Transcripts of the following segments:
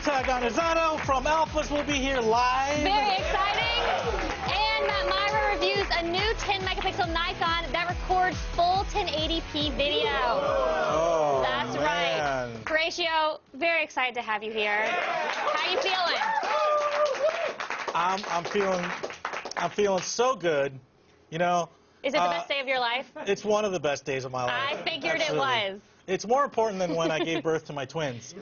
Taganizzato from Alphas will be here live. Very exciting. And Matt Myra reviews a new 10-megapixel Nikon that records full 1080p video. Oh, that's man. right. Horatio, very excited to have you here. How you feeling? I'm feeling so good. You know. Is it the best day of your life? It's one of the best days of my life. I figured Absolutely. It was. It's more important than when I gave birth to my twins.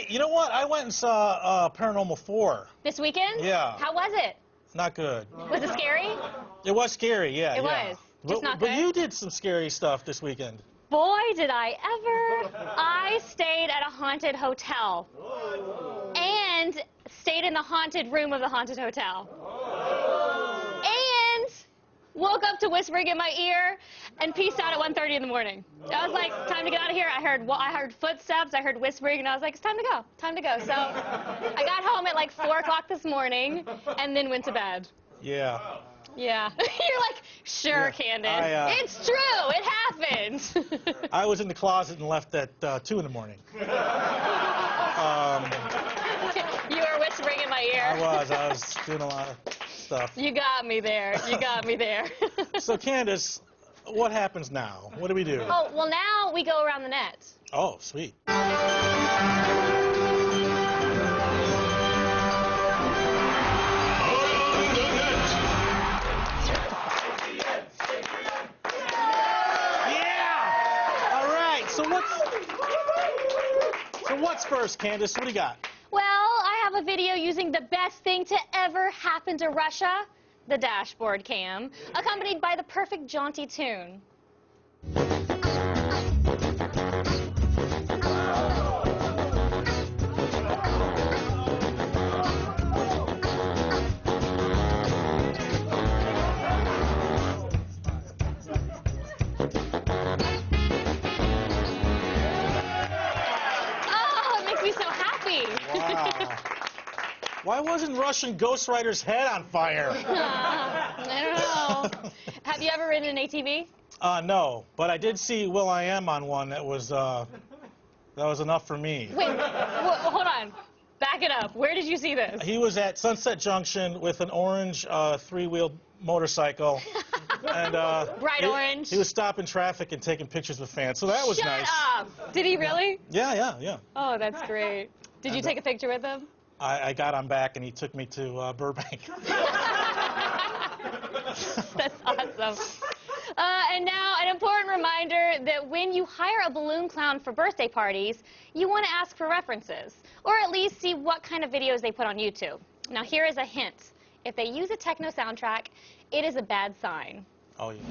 You know what? I went and saw Paranormal 4. This weekend? Yeah. How was it? Not good. Was it scary? It was scary, yeah. It was. Just not good. But you did some scary stuff this weekend. Boy, did I ever. I stayed at a haunted hotel. And stayed in the haunted room of the haunted hotel. And woke up to whispering in my ear and peaced out at 1:30 in the morning. I was like, time to get out of here. I heard footsteps, I heard whispering, and I was like, it's time to go, time to go. So I got home at like 4 o'clock this morning and then went to bed. Yeah. Yeah. You're like, sure, yeah, Candace. It's true. It happened. I was in the closet and left at 2 in the morning. You were whispering in my ear. I was doing a lot of stuff. You got me there. You got me there. So, Candace, what happens now? What do we do? Oh, well, now we go around the net. Oh, sweet. So what's first, Candace? What do you got? Well, I have a video using the best thing to ever happen to Russia, the dashboard cam, accompanied by the perfect jaunty tune. Wow. Why wasn't Russian Ghost Rider's head on fire? I don't know. Have you ever ridden an ATV? No, but I did see will.i.am on one that was enough for me. Wait, hold on. Back it up. Where did you see this? He was at Sunset Junction with an orange three-wheel motorcycle. And, bright orange. He was stopping traffic and taking pictures with fans, so that was nice. Shut up! Did he really? Yeah. Oh, that's great. Did you take a picture with him? I got on back and he took me to Burbank. That's awesome. And now, an important reminder that when you hire a balloon clown for birthday parties, you want to ask for references, or at least see what kind of videos they put on YouTube. Now, here is a hint. If they use a techno soundtrack, it is a bad sign. Oh, yeah.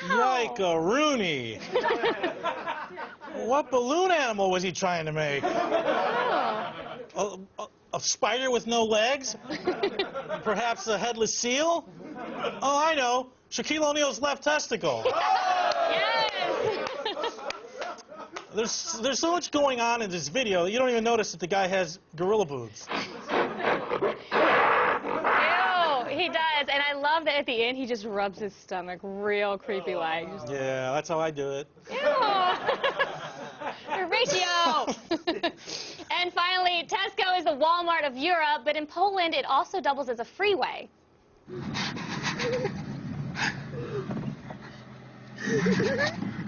Yike-a-rooney. What balloon animal was he trying to make? Oh. A spider with no legs? Perhaps a headless seal? Oh, I know. Shaquille O'Neal's left testicle. Yes! There's so much going on in this video that you don't even notice that the guy has gorilla boobs. He does, and I love that at the end he just rubs his stomach real creepy like. Yeah, that's how I do it. Ew. Ratio! And finally, Tesco is the Walmart of Europe, but in Poland it also doubles as a freeway.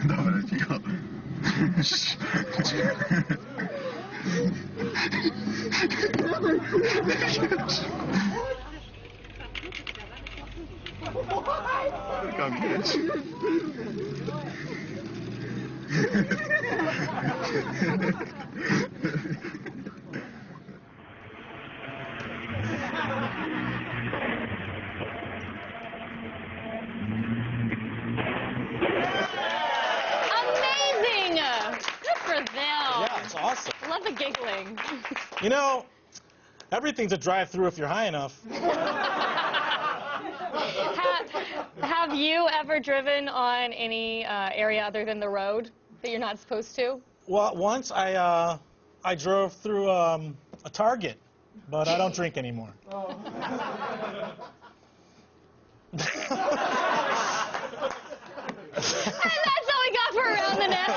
Dobra, cicho. Kamieć. Amazing! Good for them. Yeah, it's awesome. Love the giggling. You know, everything's a drive-through if you're high enough. Have you ever driven on any area other than the road that you're not supposed to? Well, once I drove through a Target, but I don't drink anymore. And that's all we got for Around the Net.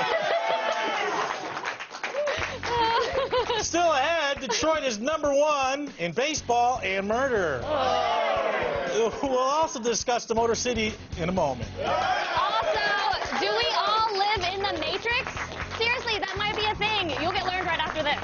Still ahead, Detroit is #1 in baseball and murder. We'll also discuss the Motor City in a moment. Also, do we all live in the Matrix? Seriously, that might be a thing. You'll get learned right after this.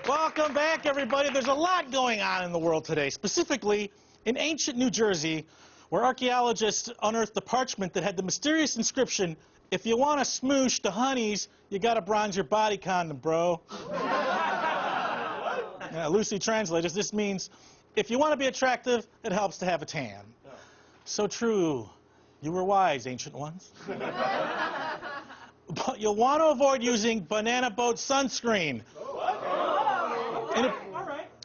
Welcome back, everybody. There's a lot going on in the world today, specifically in ancient New Jersey, where archaeologists unearthed the parchment that had the mysterious inscription, "If you want to smoosh the honeys, you got to bronze your body condom, bro." Yeah, loosely translated, this means, if you want to be attractive, it helps to have a tan. So true. You were wise, ancient ones. But you'll want to avoid using banana boat sunscreen.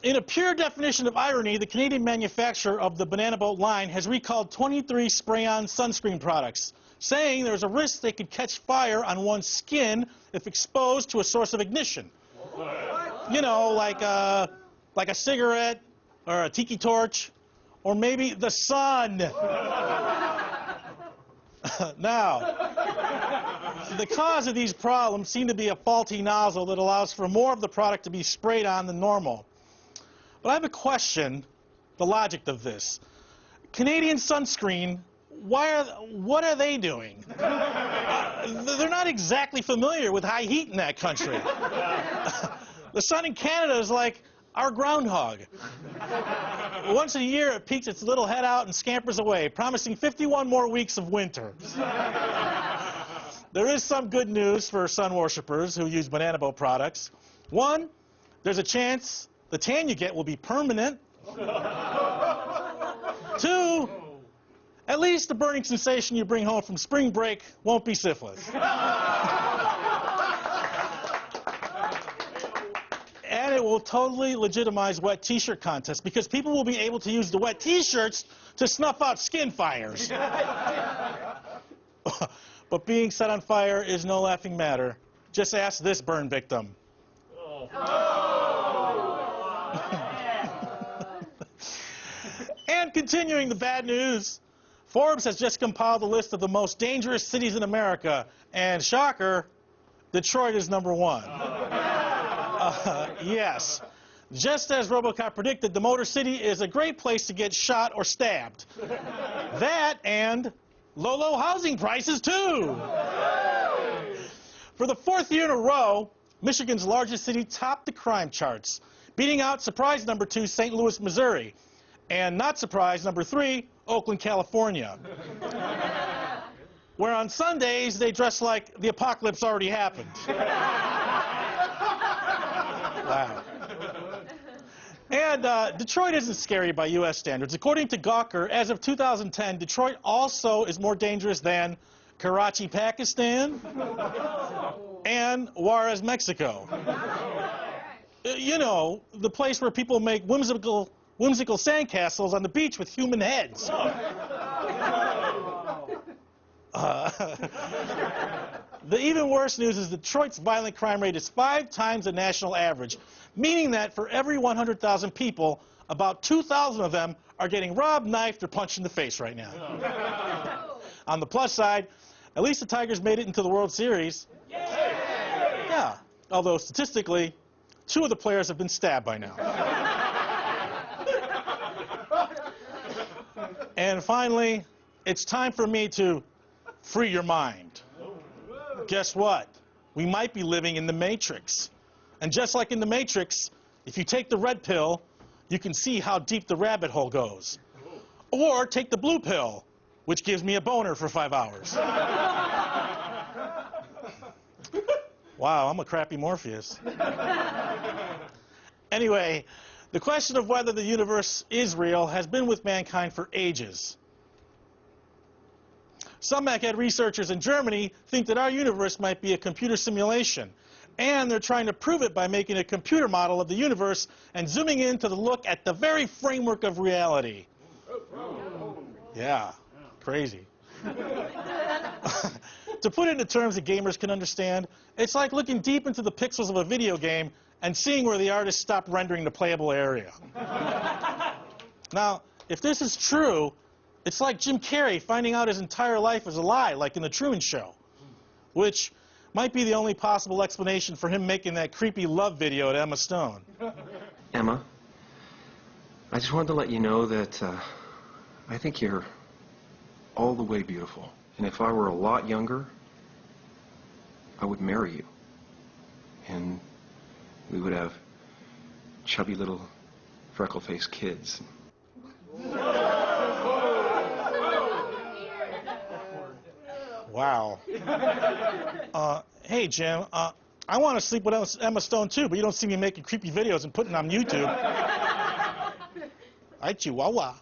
In a pure definition of irony, the Canadian manufacturer of the Banana Boat line has recalled 23 spray-on sunscreen products, saying there's a risk they could catch fire on one's skin if exposed to a source of ignition. You know, like a cigarette or a tiki torch, or maybe the sun. Now, the cause of these problems seem to be a faulty nozzle that allows for more of the product to be sprayed on than normal. But I have a question, the logic of this. Canadian sunscreen, what are they doing? They're not exactly familiar with high heat in that country. The sun in Canada is like our groundhog. Once a year, it peeks its little head out and scampers away, promising 51 more weeks of winter. There is some good news for sun worshippers who use Banana Boat products. One, there's a chance the tan you get will be permanent. Two, at least the burning sensation you bring home from spring break won't be syphilis. And it will totally legitimize wet t-shirt contests because people will be able to use the wet t-shirts to snuff out skin fires. But being set on fire is no laughing matter. Just ask this burn victim. And continuing the bad news, Forbes has just compiled a list of the most dangerous cities in America, and shocker, Detroit is #1. Yes, just as RoboCop predicted, the Motor City is a great place to get shot or stabbed. That and low housing prices, too. For the 4th year in a row, Michigan's largest city topped the crime charts, beating out surprise #2, St. Louis, Missouri, and not surprise #3, Oakland, California, where on Sundays they dress like the apocalypse already happened. Wow. And Detroit isn't scary by U.S. standards. According to Gawker, as of 2010, Detroit also is more dangerous than Karachi, Pakistan, and Juarez, Mexico. You know, the place where people make whimsical sandcastles on the beach with human heads. The even worse news is Detroit's violent crime rate is 5 times the national average, meaning that for every 100,000 people, about 2,000 of them are getting robbed, knifed, or punched in the face right now. On the plus side, at least the Tigers made it into the World Series. Yeah, although statistically, 2 of the players have been stabbed by now. And finally, it's time for me to free your mind. Guess what? We might be living in the Matrix. And just like in the Matrix, if you take the red pill, you can see how deep the rabbit hole goes. Or take the blue pill, which gives me a boner for 5 hours. Wow, I'm a crappy Morpheus. Anyway, the question of whether the universe is real has been with mankind for ages. Some egghead researchers in Germany think that our universe might be a computer simulation, and they're trying to prove it by making a computer model of the universe and zooming in to look at the very framework of reality. Yeah, crazy. To put it into terms that gamers can understand, it's like looking deep into the pixels of a video game and seeing where the artist stopped rendering the playable area. Now, if this is true, it's like Jim Carrey finding out his entire life is a lie, like in The Truman Show, which might be the only possible explanation for him making that creepy love video to Emma Stone. Emma, I just wanted to let you know that I think you're all the way beautiful. And if I were a lot younger, I would marry you. And we would have chubby little freckle-faced kids. Wow. Hey, Jim, I want to sleep with Emma Stone, too, but you don't see me making creepy videos and putting them on YouTube. Ay, chihuahua.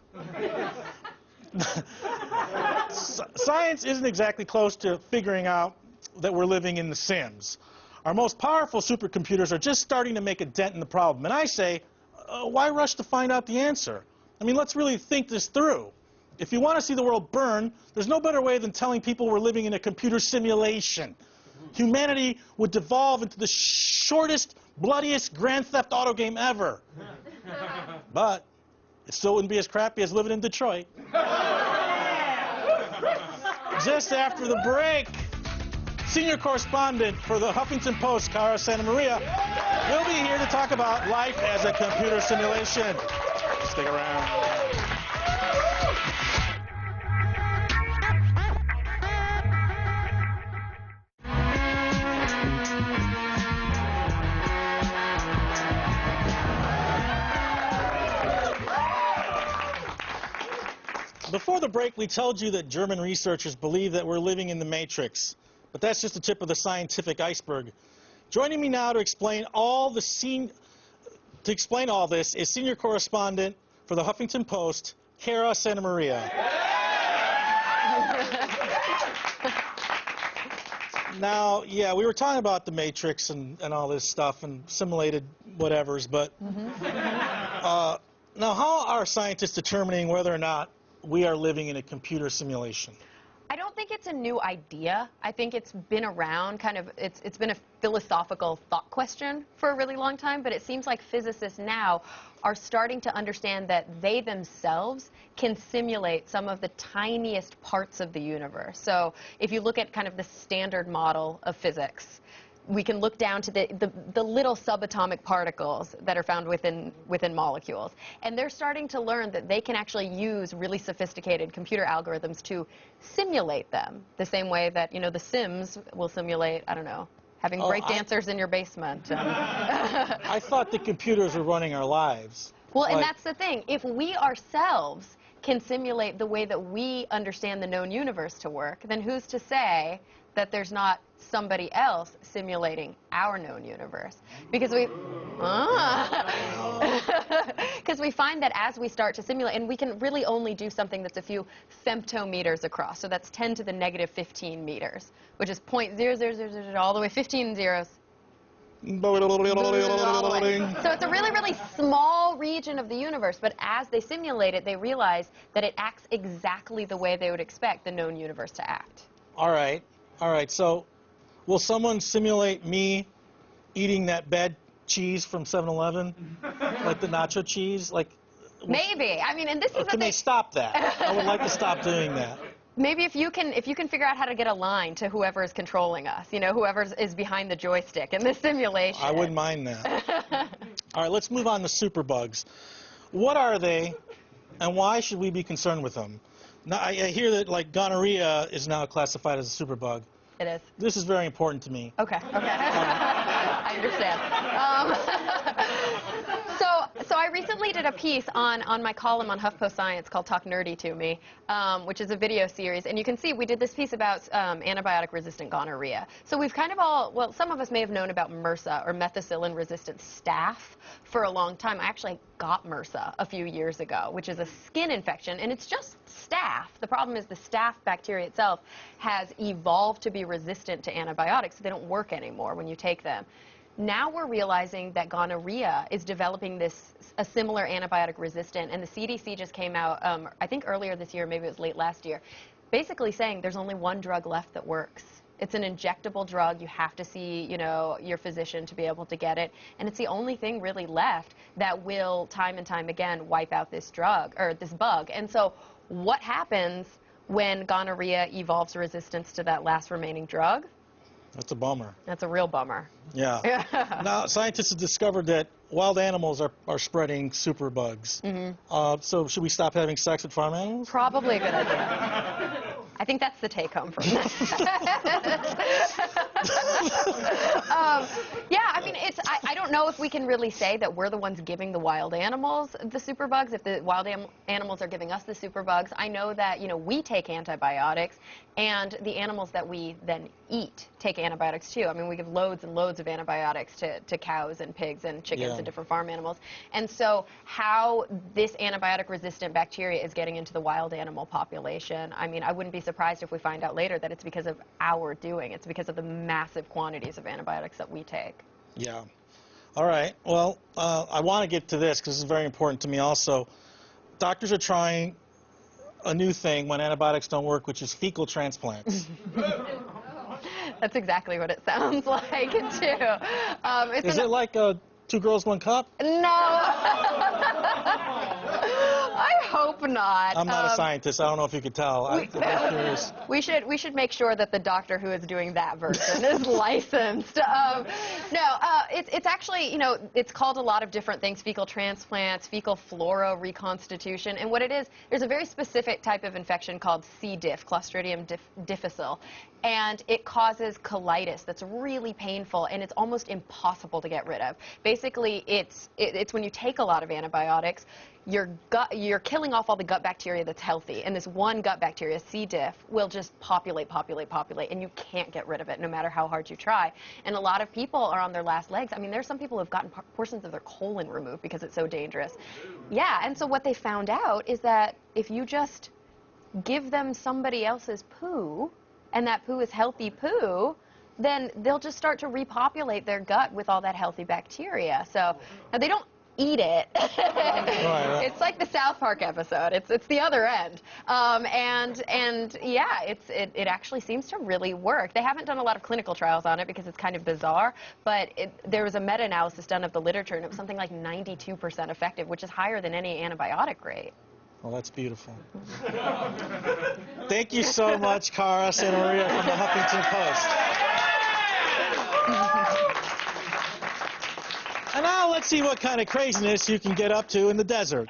Science isn't exactly close to figuring out that we're living in The Sims. Our most powerful supercomputers are just starting to make a dent in the problem. And I say, why rush to find out the answer? I mean, let's really think this through. If you want to see the world burn, there's no better way than telling people we're living in a computer simulation. Humanity would devolve into the shortest, bloodiest Grand Theft Auto game ever. But it still wouldn't be as crappy as living in Detroit. Just after the break, senior correspondent for the Huffington Post, Cara Santa Maria, will be here to talk about life as a computer simulation. Stick around. Before the break, we told you that German researchers believe that we're living in the Matrix. But that's just the tip of the scientific iceberg. Joining me now to explain all this is senior correspondent for the Huffington Post, Cara Santa Maria. Now, yeah, we were talking about the Matrix and all this stuff and simulated whatevers, but now how are scientists determining whether or not we are living in a computer simulation? I don't think it's a new idea. I think it's been around, it's been a philosophical thought question for a really long time, but it seems like physicists now are starting to understand that they themselves can simulate some of the tiniest parts of the universe. So if you look at kind of the standard model of physics, we can look down to the little subatomic particles that are found within molecules. And they're starting to learn that they can actually use really sophisticated computer algorithms to simulate them, the same way that, you know, The Sims will simulate, I don't know, having breakdancers in your basement. I thought the computers were running our lives. Well, and that's the thing. If we ourselves can simulate the way that we understand the known universe to work, then who's to say that there's not somebody else simulating our known universe? Because we find that as we start to simulate, and we can really only do something that's a few femtometers across, so that's 10 to the negative 15 meters, which is 0.0000 all the way 15 zeros. So it's a really, really small region of the universe, but as they simulate it, they realize that it acts exactly the way they would expect the known universe to act. All right, so will someone simulate me eating that bad cheese from 7-Eleven, like the nacho cheese? Like, maybe. I mean, and this is the thing. Can they stop that? I would like to stop doing that. Maybe if you can figure out how to get a line to whoever is controlling us, you know, whoever is behind the joystick in this simulation. I wouldn't mind that. All right, let's move on to superbugs. What are they, and why should we be concerned with them? Now, I hear that, like, gonorrhea is now classified as a superbug. It is. This is very important to me. Okay. I understand. So I recently did a piece on my column on HuffPost Science called Talk Nerdy to Me, which is a video series. And you can see we did this piece about antibiotic-resistant gonorrhea. So we've kind of all, well, some of us may have known about MRSA, or methicillin-resistant staph, for a long time. I actually got MRSA a few years ago, which is a skin infection, and it's just staph. The problem is the staph bacteria itself has evolved to be resistant to antibiotics, so they don't work anymore when you take them. Now we're realizing that gonorrhea is developing a similar antibiotic resistant, and the CDC just came out, I think earlier this year, maybe it was late last year, basically saying there's only one drug left that works. It's an injectable drug. You have to see, you know, your physician to be able to get it, and it's the only thing really left that will, time and time again, wipe out this drug, or this bug. And so what happens when gonorrhea evolves resistance to that last remaining drug? That's a bummer. That's a real bummer. Yeah. Now, scientists have discovered that wild animals are spreading superbugs. Mm-hmm. So should we stop having sex with farm animals? Probably a good idea. I think that's the take home from this. Yeah, I mean, I don't know if we can really say that we're the ones giving the wild animals the superbugs, if the wild animals are giving us the superbugs. I know that, you know, we take antibiotics, and the animals that we then eat take antibiotics too. I mean, we give loads and loads of antibiotics to cows and pigs and chickens and different farm animals. And so how this antibiotic-resistant bacteria is getting into the wild animal population, I mean, I wouldn't be surprised if we find out later that it's because of our doing. It's because of the massive quantities of antibiotics that we take. Yeah. All right. Well, I want to get to this because this is very important to me also. Doctors are trying a new thing when antibiotics don't work, which is fecal transplants. That's exactly what it sounds like, too. Is it like Two Girls, One Cup? No. I hope not. I'm not a scientist. I don't know if you could tell. I'm curious. We should make sure that the doctor who is doing that version is licensed. It's actually, you know, it's called a lot of different things: fecal transplants, fecal flora reconstitution, and what it is, there's a very specific type of infection called C. diff, Clostridium difficile, and it causes colitis that's really painful, and it's almost impossible to get rid of. Basically, it's when you take a lot of antibiotics, you're killing off all the gut bacteria that's healthy, and this one gut bacteria, C. diff, will just populate, and you can't get rid of it no matter how hard you try. And a lot of people are on their last legs. I mean, there's some people who have gotten portions of their colon removed because it's so dangerous. Yeah, and so what they found out is that if you just give them somebody else's poo, and that poo is healthy poo, then they'll just start to repopulate their gut with all that healthy bacteria. So now they don't eat it. Right. It's like the South Park episode. It's the other end. And yeah, it actually seems to really work. They haven't done a lot of clinical trials on it because it's kind of bizarre, but there was a meta-analysis done of the literature, and it was something like 92% effective, which is higher than any antibiotic rate. Well, that's beautiful. Thank you so much, Cara Santa Maria from the Huffington Post. And now let's see what kind of craziness you can get up to in the desert.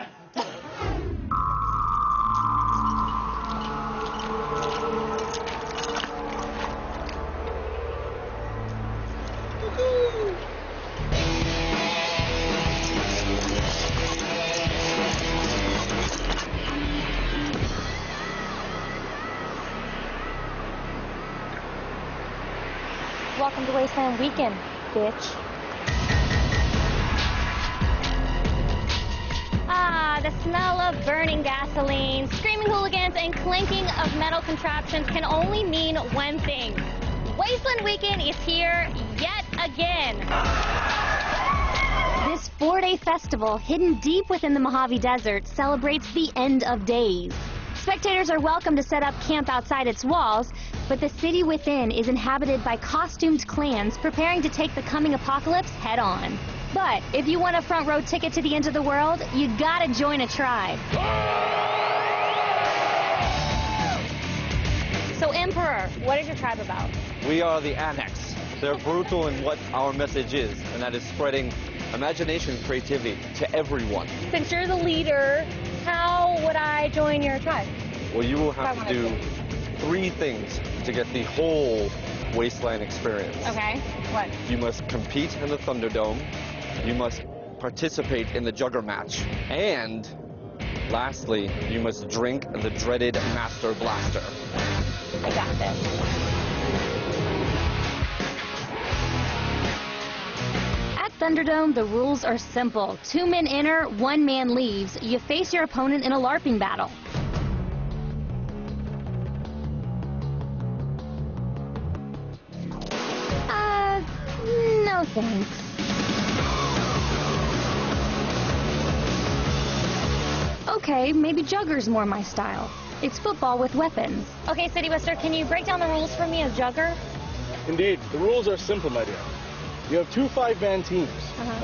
Welcome to Wasteland Weekend, bitch. Ah, the smell of burning gasoline, screaming hooligans, and clinking of metal contraptions can only mean one thing. Wasteland Weekend is here yet again. This 4-day festival, hidden deep within the Mojave Desert, celebrates the end of days. Spectators are welcome to set up camp outside its walls, but the city within is inhabited by costumed clans preparing to take the coming apocalypse head on. But if you want a front row ticket to the end of the world, you gotta join a tribe. So, Emperor, what is your tribe about? We are the Annex. They're brutal in what our message is, and that is spreading imagination and creativity to everyone. Since you're the leader, how would I join your tribe? Well, you will have to do 3 things to get the whole Wasteland experience. Okay, what? You must compete in the Thunderdome. You must participate in the jugger match. And lastly, you must drink the dreaded Master Blaster. I got this. At Thunderdome, the rules are simple. 2 men enter, 1 man leaves. You face your opponent in a LARPing battle. No thanks. Okay, maybe jugger's more my style. It's football with weapons. Okay, City Buster, can you break down the rules for me of jugger? Indeed. The rules are simple, my dear. You have 2 5-man teams.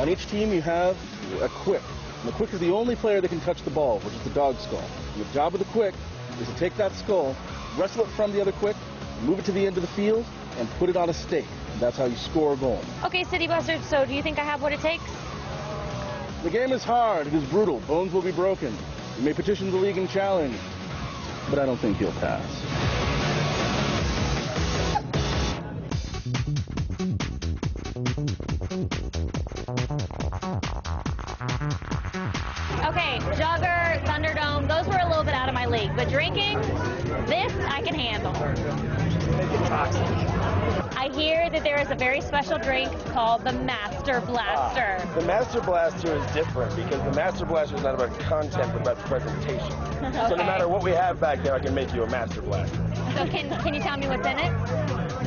On each team, you have a quick. And the quick is the only player that can touch the ball, which is the dog skull. Your job with the quick is to take that skull, wrestle it from the other quick, move it to the end of the field, and put it on a stake. That's how you score a goal. Okay, City Buster, so do you think I have what it takes? The game is hard. It is brutal. Bones will be broken. You may petition the league and challenge, but I don't think you'll pass. Okay, jugger, Thunderdome, those were a little bit out of my league, but drinking, this I can handle. I hear that there is a very special drink called the Master Blaster. The Master Blaster is different because the Master Blaster is not about content but about presentation. Okay. So no matter what we have back there, I can make you a Master Blaster. So can you tell me what's in it?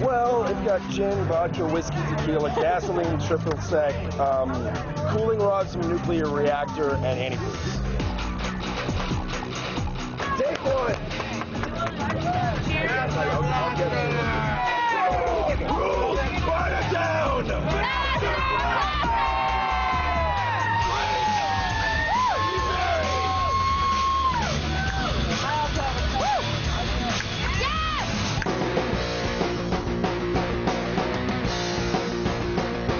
Well, it's got gin, vodka, whiskey, tequila, gasoline, triple sec, cooling rods from a nuclear reactor, and antifreeze. Take one! Rules, write it down!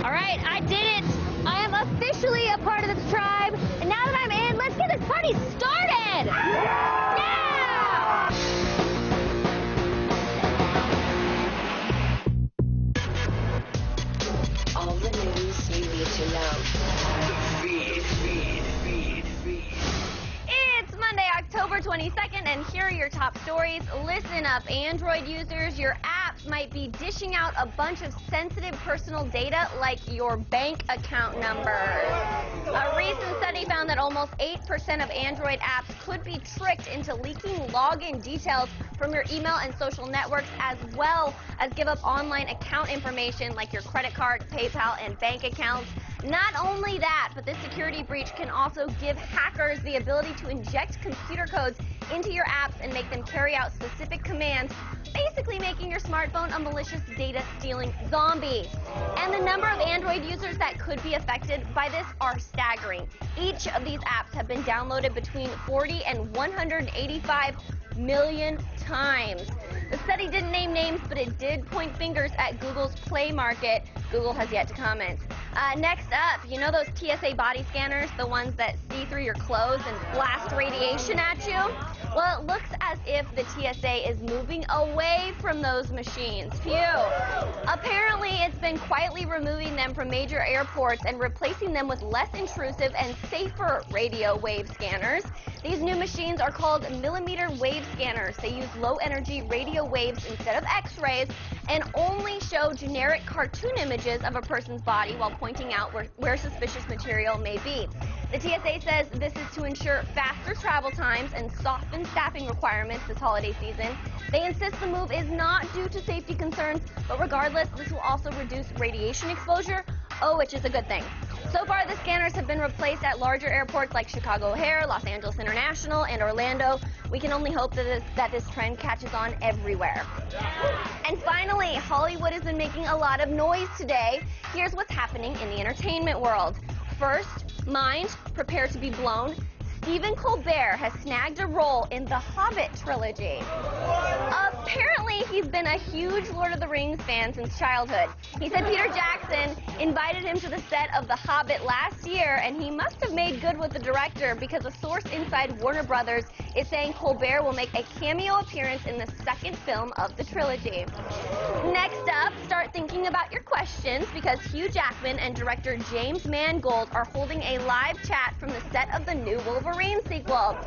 All right, I did it. I am officially a part of this tribe, and now that I'm in, let's get this party started. Yeah! All the news you need to know. It's Monday, October 22nd, and here are your top stories. Listen up, Android users. Your apps might be dishing out a bunch of sensitive personal data like your bank account numbers. A recent study found that almost 8% of Android apps could be tricked into leaking login details from your email and social networks, as well as give up online account information like your credit card, PayPal, and bank accounts. Not only that, but this security breach can also give hackers the ability to inject computer codes into your apps and make them carry out specific commands, basically making your smartphone a malicious data-stealing zombie. And the number of Android users that could be affected by this are staggering. Each of these apps have been downloaded between 40 and 185 million times. The study didn't name names, but it did point fingers at Google's Play Market. Google has yet to comment. Next up, you know those TSA body scanners, the ones that see through your clothes and blast radiation at you? Well, it looks as if the TSA is moving away from those machines. Phew. Apparently, it's been quietly removing them from major airports and replacing them with less intrusive and safer radio wave scanners. These new machines are called millimeter wave scanners. They use low-energy radio waves instead of X-rays and only show generic cartoon images of a person's body while pointing out where suspicious material may be. The TSA says this is to ensure faster travel times and soften staffing requirements this holiday season. They insist the move is not due to safety concerns, but regardless, this will also reduce radiation exposure, which is a good thing. So far, the scanners have been replaced at larger airports like Chicago O'Hare, Los Angeles International, and Orlando. We can only hope that this trend catches on everywhere. And finally, Hollywood has been making a lot of noise today. Here's what's happening in the entertainment world. First, mind, prepare to be blown. Stephen Colbert has snagged a role in the Hobbit trilogy. A apparently he's been a huge Lord of the Rings fan since childhood. He said Peter Jackson invited him to the set of The Hobbit last year, and he must have made good with the director because a source inside Warner Brothers is saying Colbert will make a cameo appearance in the second film of the trilogy. Next up, start thinking about your questions because Hugh Jackman and director James Mangold are holding a live chat from the set of the new Wolverine sequel.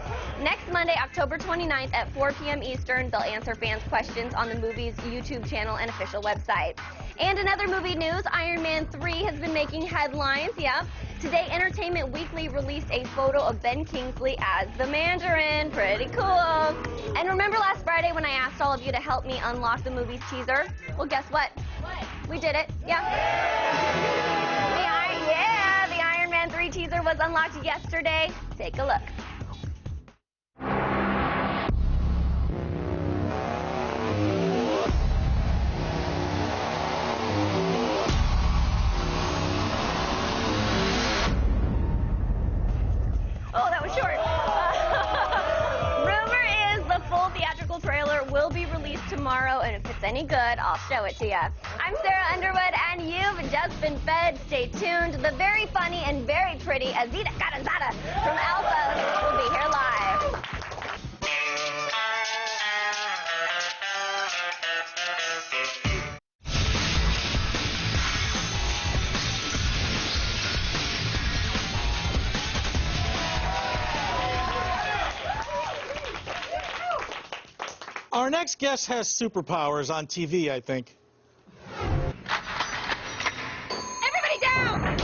Next Monday, October 29th at 4 p.m. Eastern, they'll answer fans' questions on the movie's YouTube channel and official website. And in other movie news, Iron Man 3 has been making headlines, yep. Today, Entertainment Weekly released a photo of Ben Kingsley as the Mandarin. Pretty cool. And remember last Friday when I asked all of you to help me unlock the movie's teaser? Well, guess what? What? We did it. Yeah. The Iron Man 3 teaser was unlocked yesterday. Take a look. Oh, that was short. Rumor is the full theatrical trailer will be released tomorrow, and if it's any good, I'll show it to you. I'm Sarah Underwood, and you've just been fed. Stay tuned. The very funny and very pretty Azita Carazada from Alpha will be here live. Our next guest has superpowers on TV, I think. Everybody down!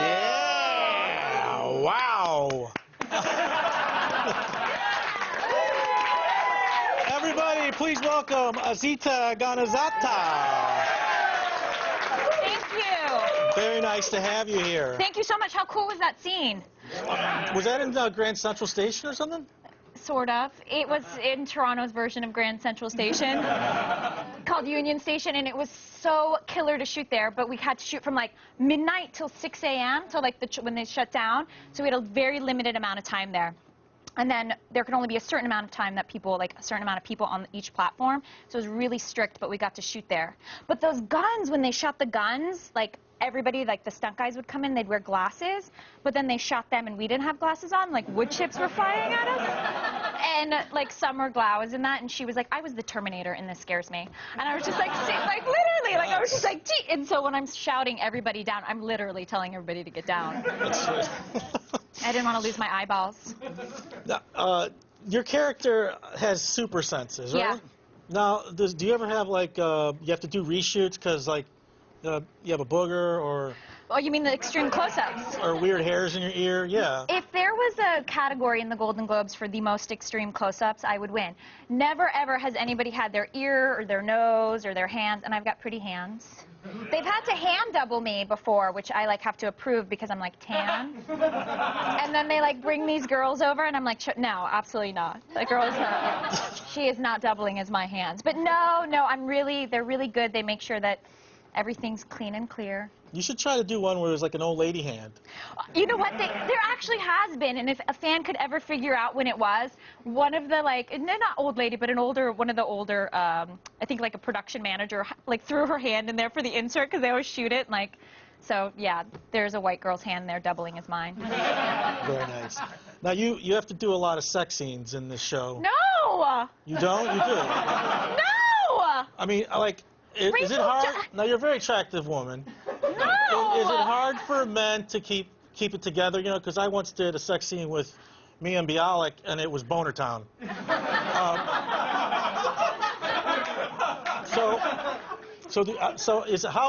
Yeah! Wow! Everybody, please welcome Azita Ganazata. Thank you. Very nice to have you here. Thank you so much. How cool was that scene? Was that in Grand Central Station or something? Sort of. It was in Toronto's version of Grand Central Station called Union Station, and it was so killer to shoot there, but we had to shoot from like midnight till 6 a.m. till like when they shut down, so we had a very limited amount of time there. And then there could only be a certain amount of time that people, like a certain amount of people on each platform, so it was really strict, but we got to shoot there. But those guns, when they shot the guns, like everybody, like the stunt guys would come in, they'd wear glasses, but then they shot them and we didn't have glasses on, like wood chips were flying at us. And like Summer Glau was in that, and she was like, I was the Terminator and this scares me. And I was just like, literally, like I was just like, gee. And so when I'm shouting everybody down, I'm literally telling everybody to get down. That's right. I didn't want to lose my eyeballs. Now, your character has super senses, right? Yeah. Now, do you ever have like, you have to do reshoots because like, you have a booger or... Oh, you mean the extreme close-ups? Or weird hairs in your ear, yeah. If there was a category in the Golden Globes for the most extreme close-ups, I would win. Never, ever has anybody had their ear or their nose or their hands, and I've got pretty hands. They've had to hand double me before, which I like have to approve because I'm like tan. And then they like bring these girls over, and I'm like, no, absolutely not. The girl's not. She is not doubling as my hands. But no, they're really good. They make sure that everything's clean and clear. You should try to do one where there's like an old lady hand. You know what? There actually has been, and if a fan could ever figure out when it was, one of the like, not old lady, but one of the older, I think like a production manager, like threw her hand in there for the insert because they always shoot it, like, so yeah, there's a white girl's hand there doubling as mine. Very nice. Now you have to do a lot of sex scenes in this show. No! You don't? You do? No! I mean, like, is it hard? Now you're a very attractive woman. No! Is it hard for men to keep it together? You know, because I once did a sex scene with Mia and Bialik, and it was Boner Town. How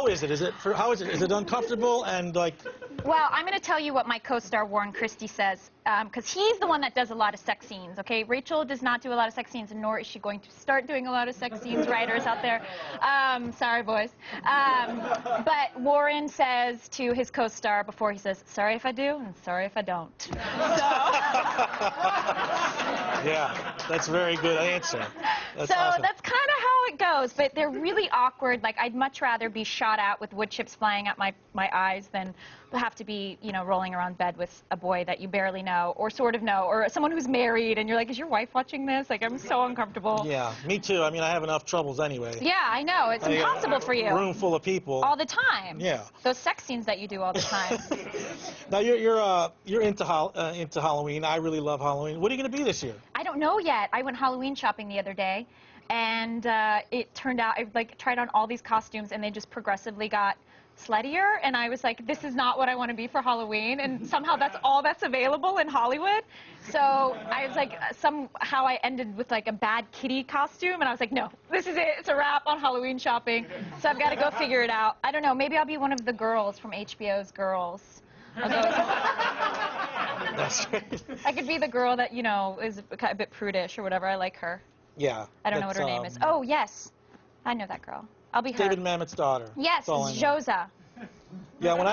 is it? Is it uncomfortable and like? Well, I'm going to tell you what my co-star Warren Christie says, because he's the one that does a lot of sex scenes, okay? Rachel does not do a lot of sex scenes, nor is she going to start doing a lot of sex scenes, writers out there. Sorry, boys. But Warren says to his co-star before, he says, sorry if I do, and sorry if I don't. So. Yeah, that's a very good answer. That's awesome. That's kind of how it goes, but they're really awkward. Like, I'd much rather be shot at with wood chips flying at my eyes than have to be, you know, rolling around bed with a boy that you barely know or sort of know, or someone who's married and you're like, is your wife watching this? Like, I'm so uncomfortable. Yeah, me too. I mean, I have enough troubles anyway. Yeah, I know. It's impossible for you. Room full of people. All the time. Yeah. Those sex scenes that you do all the time. Now you're into Halloween. I really love Halloween. What are you going to be this year? I don't know yet. I went Halloween shopping the other day, and it turned out I like tried on all these costumes, and they just progressively got sluttier, and I was like, this is not what I want to be for Halloween, and somehow that's all that's available in Hollywood. So I was like, somehow I ended with like a bad kitty costume, and I was like, no, this is it. It's a wrap on Halloween shopping. So I've got to go figure it out. I don't know. Maybe I'll be one of the girls from HBO's Girls. That's right. I could be the girl that, you know, is a bit prudish or whatever. I like her. Yeah. I don't know what her name is. Oh, yes. I know that girl. I'll be her. David Mamet's daughter. Yes, it's Josa. Yeah, when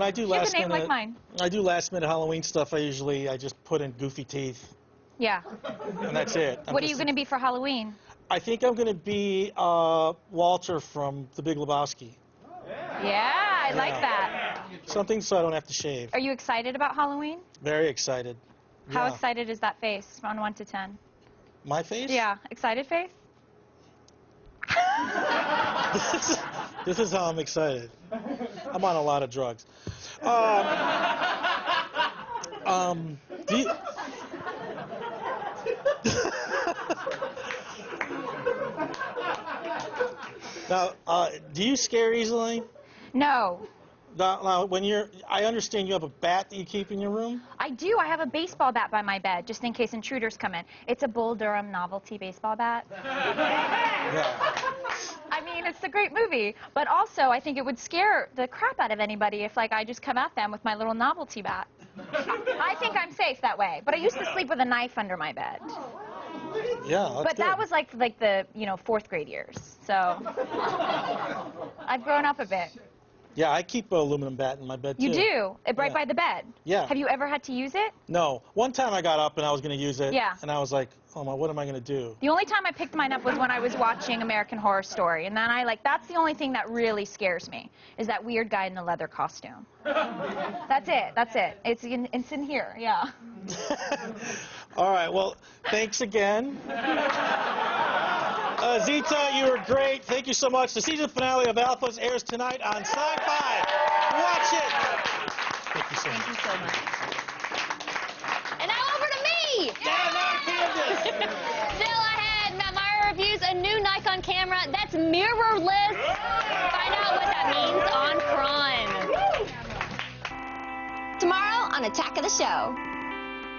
I do last minute, like mine. I do last minute Halloween stuff. I just put in goofy teeth. Yeah. And that's it. What are you going to be for Halloween? I think I'm going to be Walter from The Big Lebowski. Yeah, I like that. Something so I don't have to shave. Are you excited about Halloween? Very excited. How Yeah. excited is that face on 1 to 10? My face? Yeah, excited face? This is how I'm excited. I'm on a lot of drugs. Do you... Now, do you scare easily? No. Now, I understand you have a bat that you keep in your room? I do. I have a baseball bat by my bed, just in case intruders come in. It's a Bull Durham novelty baseball bat. Yeah. I mean, it's a great movie. But also, I think it would scare the crap out of anybody if, like, I just come at them with my little novelty bat. I think I'm safe that way. But I used to sleep with a knife under my bed. Yeah, that's But that good. was like the, you know, 4th grade years. So I've grown up a bit. Yeah, I keep an aluminum bat in my bed, too. You do? Right Yeah. by the bed? Yeah. Have you ever had to use it? No. One time I got up and I was going to use it. Yeah. And I was like, oh, my, what am I going to do? The only time I picked mine up was when I was watching American Horror Story. And then that's the only thing that really scares me, is that weird guy in the leather costume. That's it. That's it. It's in here, yeah. All right, well, thanks again. Zita, you were great. Thank you so much. The season finale of Alphas airs tonight on Sci-Fi. Watch it. Thank you so much. Thank you so much. And now over to me! Yeah, now Candace. Still ahead, Matt Meyer reviews a new Nikon camera that's mirrorless. Find out what that means on Prime. Tomorrow on Attack of the Show.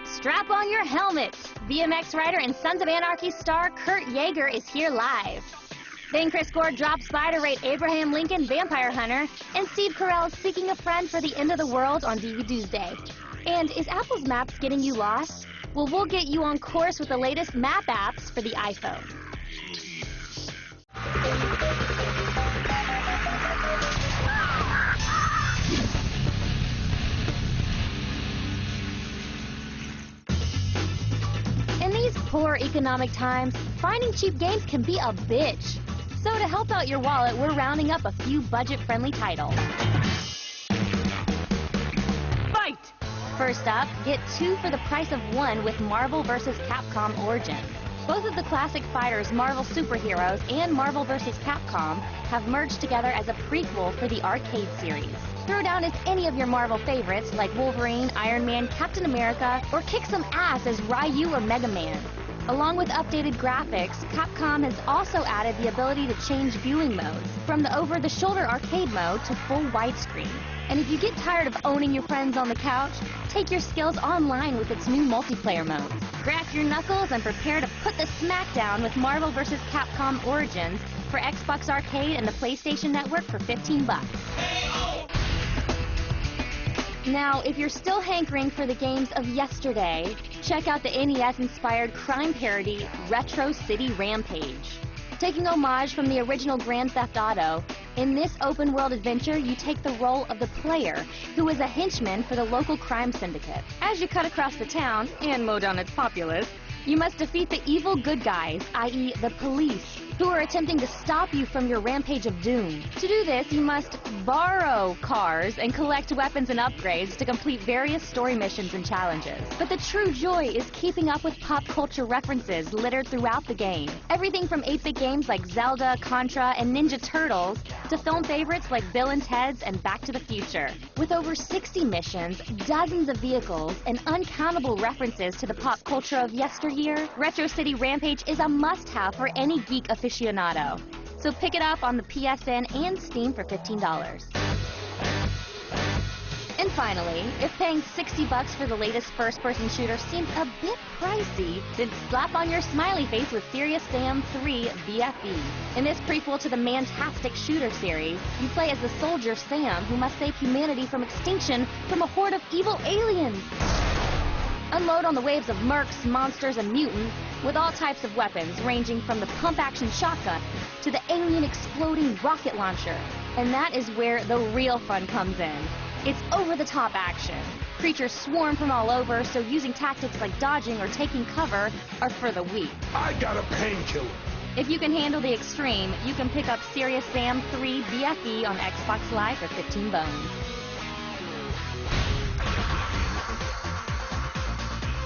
Strap on your helmets. BMX rider and Sons of Anarchy star Kurt Yeager is here live. Then Chris Gore drops by to rate Abraham Lincoln Vampire Hunter, and Steve Carell Seeking a Friend for the End of the World on DVD Tuesday. And is Apple's Maps getting you lost? Well, we'll get you on course with the latest map apps for the iPhone. In these poor economic times, finding cheap games can be a bitch. So to help out your wallet, we're rounding up a few budget-friendly titles. Fight! First up, get 2 for the price of 1 with Marvel vs. Capcom Origins. Both of the classic fighters, Marvel Superheroes and Marvel vs. Capcom, have merged together as a prequel for the arcade series. Throw down as any of your Marvel favorites like Wolverine, Iron Man, Captain America, or kick some ass as Ryu or Mega Man. Along with updated graphics, Capcom has also added the ability to change viewing modes, from the over-the-shoulder arcade mode to full widescreen. And if you get tired of owning your friends on the couch, take your skills online with its new multiplayer modes. Crack your knuckles and prepare to put the smack down with Marvel vs. Capcom Origins for Xbox Arcade and the PlayStation Network for $15. Now, if you're still hankering for the games of yesterday, check out the NES-inspired crime parody, Retro City Rampage. Taking homage from the original Grand Theft Auto, in this open-world adventure, you take the role of the player, who is a henchman for the local crime syndicate. As you cut across the town, and mow down its populace, you must defeat the evil good guys, i.e. the police, who are attempting to stop you from your rampage of doom. To do this, you must borrow cars and collect weapons and upgrades to complete various story missions and challenges. But the true joy is keeping up with pop culture references littered throughout the game. Everything from 8-bit games like Zelda, Contra, and Ninja Turtles to film favorites like Bill and Ted's and Back to the Future. With over 60 missions, dozens of vehicles, and uncountable references to the pop culture of yesteryear, Retro City Rampage is a must-have for any geek aficionado. So pick it up on the PSN and Steam for $15. And finally, if paying $60 for the latest first-person shooter seems a bit pricey, then slap on your smiley face with Serious Sam 3 BFE. In this prequel to the Mantastic Shooter series, you play as the soldier Sam who must save humanity from extinction from a horde of evil aliens. Unload on the waves of mercs, monsters, and mutants with all types of weapons ranging from the pump-action shotgun to the alien exploding rocket launcher. And that is where the real fun comes in. It's over-the-top action. Creatures swarm from all over, so using tactics like dodging or taking cover are for the weak. I got a painkiller. If you can handle the extreme, you can pick up Serious Sam 3 BFE on Xbox Live for 15 bones.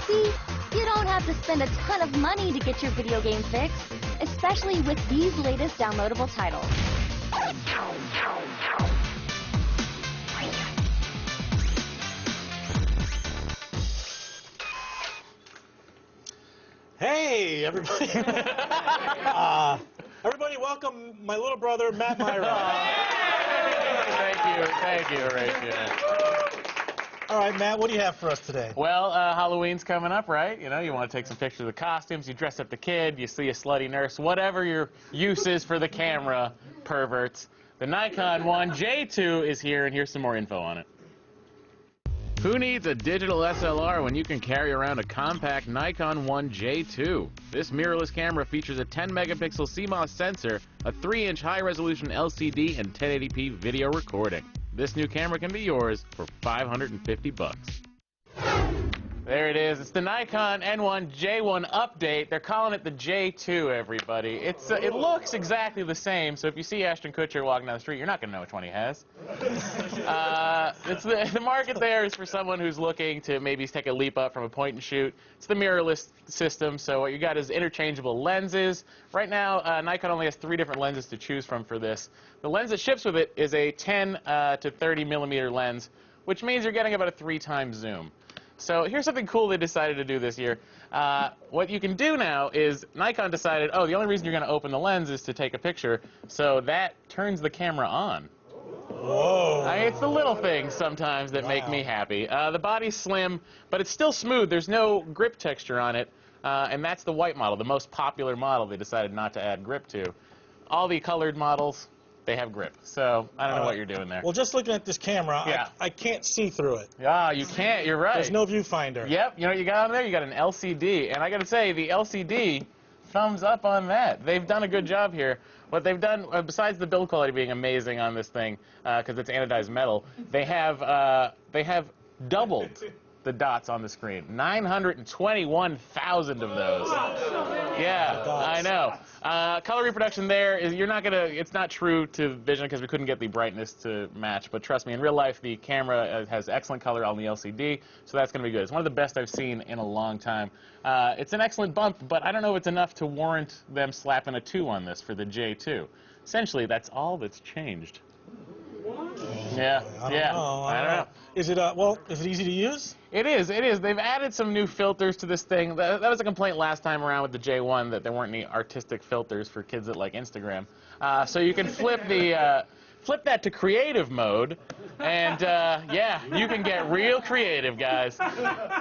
See, you don't have to spend a ton of money to get your video game fix, especially with these latest downloadable titles. Hey, everybody. Everybody welcome my little brother, Matt Myra. Thank you, Horatio. All right, Matt, what do you have for us today? Well, Halloween's coming up, right? You know, you want to take some pictures of the costumes, you dress up the kid, you see a slutty nurse, whatever your use is for the camera, perverts. The Nikon 1J2 is here, and here's some more info on it. Who needs a digital SLR when you can carry around a compact Nikon 1J2? This mirrorless camera features a 10-megapixel CMOS sensor, a 3-inch high-resolution LCD, and 1080p video recording. This new camera can be yours for $550. There it is. It's the Nikon N1 J1 update. They're calling it the J2, everybody. It looks exactly the same, so if you see Ashton Kutcher walking down the street, you're not going to know which one he has. The market there is for someone who's looking to maybe take a leap up from a point and shoot. It's the mirrorless system, so what you got is interchangeable lenses. Right now, Nikon only has 3 different lenses to choose from for this. The lens that ships with it is a 10 to 30 millimeter lens, which means you're getting about a 3-time zoom. So here's something cool they decided to do this year. What you can do now is Nikon decided, oh, the only reason you're going to open the lens is to take a picture, so that turns the camera on. Whoa. It's the little things sometimes that make me happy. The body's slim, but it's still smooth. There's no grip texture on it, and that's the white model, the most popular model they decided not to add grip to. All the colored models, they have grip. So I don't know what you're doing there. Well, just looking at this camera, Yeah. I can't see through it. Ah, you can't. You're right. There's no viewfinder. Yep. You know what you got on there? You got an LCD. And I got to say, the LCD, thumbs up on that. They've done a good job here. What they've done, besides the build quality being amazing on this thing, because it's anodized metal, they have doubled the dots on the screen. 921,000 of those. Yeah, I know. Color reproduction there is it's not true to vision because we couldn't get the brightness to match, but trust me, in real life the camera has excellent color on the LCD, so that's going to be good. It's one of the best I've seen in a long time. It's an excellent bump, but I don't know if it's enough to warrant them slapping a 2 on this for the J2. Essentially, that's all that's changed. Yeah, I don't know. Is it is it easy to use? It is. They've added some new filters to this thing. That was a complaint last time around with the J1 that there weren't any artistic filters for kids that like Instagram. So you can flip that to creative mode, and yeah, you can get real creative, guys.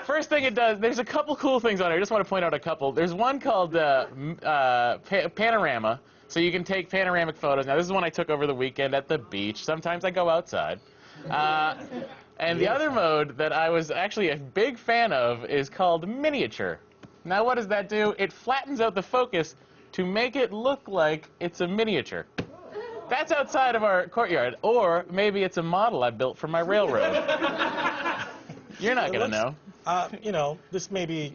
First thing it does, there's a couple cool things on it. I just want to point out a couple. There's one called Panorama. So you can take panoramic photos. Now, this is one I took over the weekend at the beach. Sometimes I go outside. And the other mode that I was actually a big fan of is called miniature. Now, what does that do? It flattens out the focus to make it look like it's a miniature. That's outside of our courtyard. Or maybe it's a model I built for my railroad. You're not going to know. You know, this may be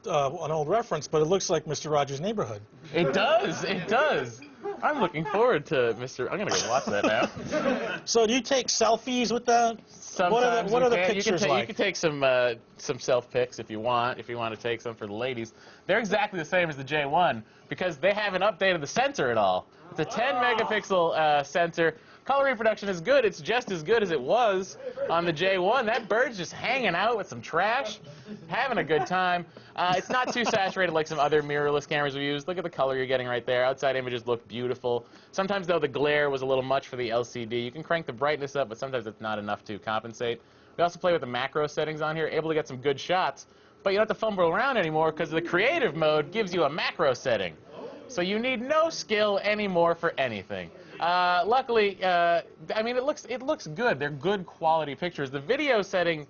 an old reference, but it looks like Mr. Rogers' Neighborhood. It does. It does. I'm looking forward to Mr. I'm gonna go watch that now. So do you take selfies with that? Sometimes what are the you pictures can like? You can take some self pics if you want. If you want to take some for the ladies, they're exactly the same as the J1 because they haven't updated the sensor at all. It's a 10 megapixel sensor. Color reproduction is good. It's just as good as it was on the J1. That bird's just hanging out with some trash, having a good time. It's not too saturated like some other mirrorless cameras we use. Look at the color you're getting right there. Outside images look beautiful. Sometimes, though, the glare was a little much for the LCD. You can crank the brightness up, but sometimes it's not enough to compensate. We also play with the macro settings on here, able to get some good shots, but you don't have to fumble around anymore because the creative mode gives you a macro setting. So you need no skill anymore for anything. Luckily, I mean, it looks good. They're good quality pictures. The video setting,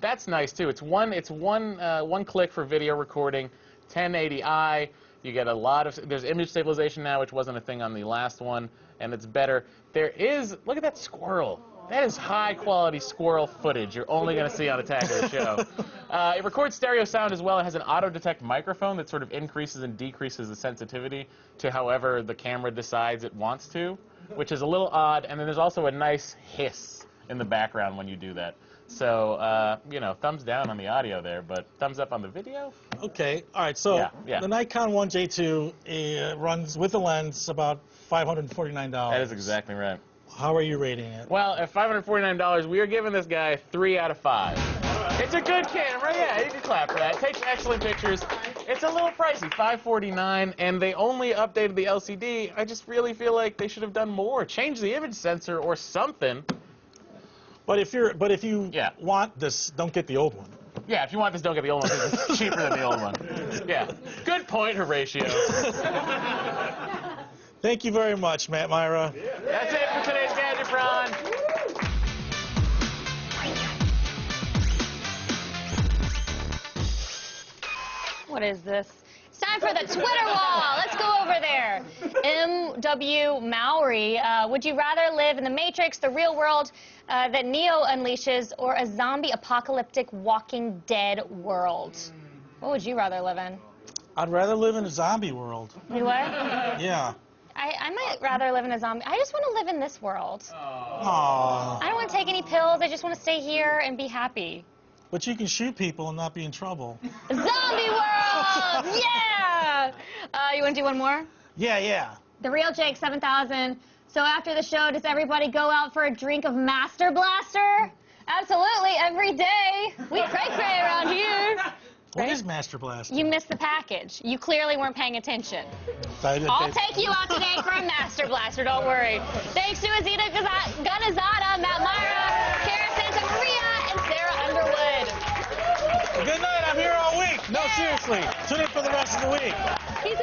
that's nice too. It's one click for video recording, 1080i. You get a lot of. There's image stabilization now, which wasn't a thing on the last one, and it's better. There is. Look at that squirrel. That is high-quality squirrel footage you're only going to see on Attack of the Show. It records stereo sound as well. It has an auto-detect microphone that sort of increases and decreases the sensitivity to however the camera decides it wants to, which is a little odd. And then there's also a nice hiss in the background when you do that. So, you know, thumbs down on the audio there, but thumbs up on the video. Okay. All right. So Yeah. the Nikon 1J2 runs with the lens about $549. That is exactly right. How are you rating it? Well, at $549, we are giving this guy 3 out of 5. It's a good camera, yeah, you can clap for that. It takes excellent pictures. It's a little pricey, $549, and they only updated the LCD. I just really feel like they should have done more. Change the image sensor or something. But if you want this, don't get the old one. Yeah, if you want this, don't get the old one because it's cheaper than the old one. Yeah, good point, Horatio. Thank you very much, Matt Myra. That's it for today's Gadgetron. What is this? It's time for the Twitter wall. Let's go over there. M.W. Mowry, would you rather live in the Matrix, the real world that Neo unleashes, or a zombie apocalyptic Walking Dead world? What would you rather live in? I'd rather live in a zombie world. You what? Yeah. I might rather live in a zombie. I just want to live in this world. Aww. I don't want to take any pills. I just want to stay here and be happy. But you can shoot people and not be in trouble. Zombie world! Yeah! You want to do one more? Yeah. The Real Jake 7000. So after the show, does everybody go out for a drink of Master Blaster? Absolutely, every day. We cray-cray around here. What is Master Blaster? You missed the package. You clearly weren't paying attention. I'll take you out today for a Master Blaster, don't worry. Thanks to Azita Gunazada, Matt Myra, Cara Santa Maria, and Sarah Underwood. Good night, I'm here all week. No, seriously. Tune in for the rest of the week. He's